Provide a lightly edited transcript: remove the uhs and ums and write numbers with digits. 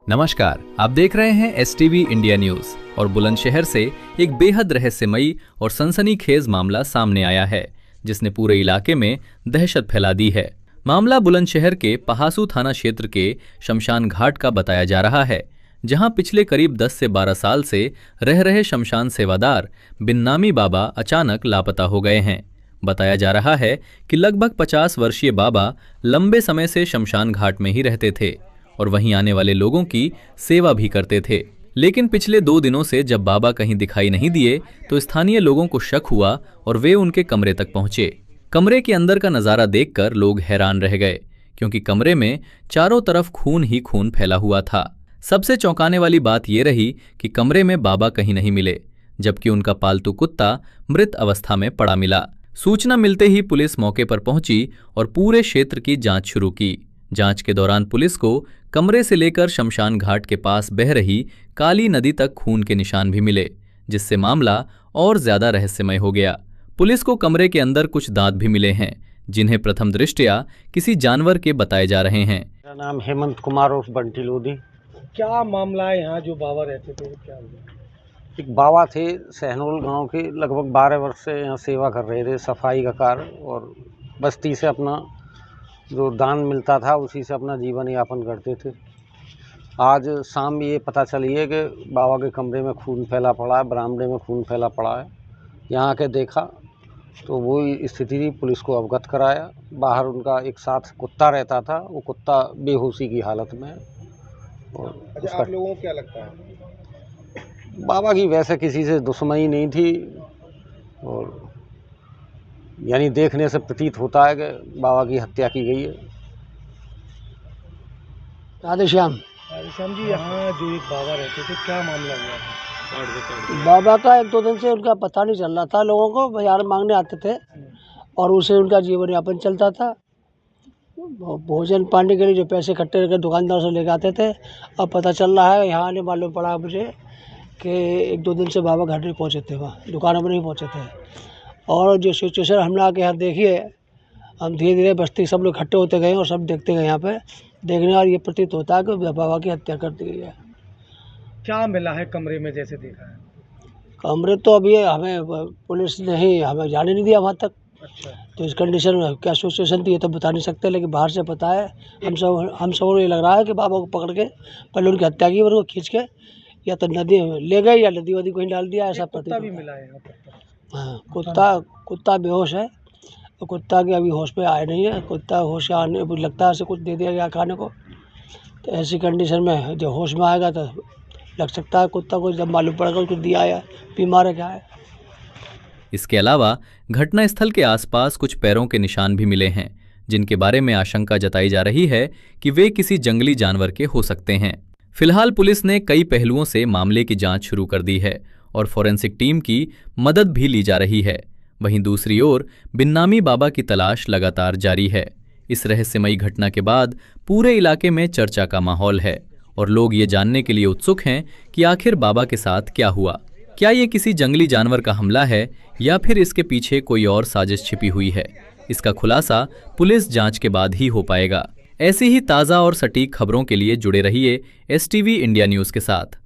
नमस्कार, आप देख रहे हैं एसटीवी इंडिया न्यूज और बुलंदशहर से एक बेहद रहस्यमयी और सनसनीखेज मामला सामने आया है जिसने पूरे इलाके में दहशत फैला दी है। मामला बुलंदशहर के पहासू थाना क्षेत्र के शमशान घाट का बताया जा रहा है, जहां पिछले करीब 10 से 12 साल से रह रहे शमशान सेवादार बिन्नामी बाबा अचानक लापता हो गए हैं। बताया जा रहा है कि लगभग 50 वर्षीय बाबा लंबे समय से शमशान घाट में ही रहते थे और वहीं आने वाले लोगों की सेवा भी करते थे। लेकिन पिछले 2 दिनों से जब बाबा कहीं दिखाई नहीं दिए तो स्थानीय लोगों को शक हुआ और वे उनके कमरे तक पहुंचे। कमरे के अंदर का नजारा देखकर लोग हैरान रह गए, क्योंकि कमरे में चारों तरफ खून ही खून फैला हुआ था। सबसे चौंकाने वाली बात यह रही कि कमरे में बाबा कहीं नहीं मिले, जबकि उनका पालतू कुत्ता मृत अवस्था में पड़ा मिला। सूचना मिलते ही पुलिस मौके पर पहुंची और पूरे क्षेत्र की जांच शुरू की। जांच के दौरान पुलिस को कमरे से लेकर शमशान घाट के पास बह रही काली नदी तक खून के निशान भी मिले, जिससे मामला और ज्यादा रहस्यमय हो गया। पुलिस को कमरे के अंदर कुछ दांत भी मिले हैं, जिन्हें प्रथम दृष्टया किसी जानवर के बताए जा रहे हैं। मेरा नाम हेमंत कुमार उर्फ बंटी लोधी। क्या मामला है यहाँ जो बाबा रहते थे, क्या हुआ? एक बाबा थे सहनोल गांव के, लगभग 12 वर्ष से यहाँ सेवा कर रहे थे, सफाई का कार्य, और बस्ती से अपना जो दान मिलता था उसी से अपना जीवन यापन करते थे। आज शाम ये पता चली है कि बाबा के कमरे में खून फैला पड़ा है, बरामदे में खून फैला पड़ा है। यहाँ के देखा तो वही स्थिति थी, पुलिस को अवगत कराया। बाहर उनका एक साथ कुत्ता रहता था, वो कुत्ता बेहोशी की हालत में है। और अच्छा, आप लोगों को क्या लगता है? बाबा की वैसे किसी से दुश्मनी नहीं थी, और यानी देखने से प्रतीत होता है कि बाबा की हत्या की गई है। राधेश्याम जी, यहाँ जो एक बाबा रहते थे, क्या मामला हुआ था? बाबा का 1-2 दिन से उनका पता नहीं चल रहा था। लोगों को बाजार मांगने आते थे और उसे उनका जीवन यापन चलता था। भोजन पानी के लिए जो पैसे इकट्ठे करके दुकानदार से लेके आते थे। अब पता चल रहा है, यहाँ आने मालूम पड़ा मुझे कि 1-2 दिन से बाबा घर नहीं पहुँचे थे, वहाँ दुकानों में नहीं पहुँचे थे। और जो सिचुएशन हमने आके यहाँ देखी है, हम धीरे धीरे बस्ती सब लोग इकट्ठे होते गए और सब देखते गए। यहाँ पे देखने और ये प्रतीत होता है कि बाबा की हत्या कर दी गई है। क्या मिला है कमरे में, जैसे देखा है? कमरे तो अभी हमें पुलिस ने ही हमें जाने नहीं दिया वहाँ तक। अच्छा, तो इस कंडीशन में क्या सिचुएशन थी ये तो बता नहीं सकते, लेकिन बाहर से पता है। हम सब को ये लग रहा है कि बाबा को पकड़ के पहले उनकी हत्या की, उनको खींच के या तो नदी ले गए या नदी वदी कहीं डाल दिया, ऐसा कुत्ता भी प्रतीत मिला है यहाँ पर? हाँ, कुत्ता बेहोश है। तो कुत्ता के अभी होश पे आए नहीं है। कुत्ता होश आने लगता है ऐसे कुछ दे दिया गया खाने को, तो ऐसी कंडीशन में जब होश में आएगा तो लग सकता है कुत्ता को, जब मालूम पड़ेगा उसको दिया है, बीमार है क्या है। इसके अलावा घटनास्थल के आसपास कुछ पैरों के निशान भी मिले हैं, जिनके बारे में आशंका जताई जा रही है कि वे किसी जंगली जानवर के हो सकते हैं। फिलहाल पुलिस ने कई पहलुओं से मामले की जांच शुरू कर दी है और फोरेंसिक टीम की मदद भी ली जा रही है। वहीं दूसरी ओर बिन्नामी बाबा की तलाश लगातार जारी है। इस रहस्यमयी घटना के बाद पूरे इलाके में चर्चा का माहौल है और लोग ये जानने के लिए उत्सुक हैं कि आखिर बाबा के साथ क्या हुआ। क्या ये किसी जंगली जानवर का हमला है या फिर इसके पीछे कोई और साजिश छिपी हुई है? इसका खुलासा पुलिस जांच के बाद ही हो पाएगा। ऐसी ही ताज़ा और सटीक खबरों के लिए जुड़े रहिए एसटीवी इंडिया न्यूज़ के साथ।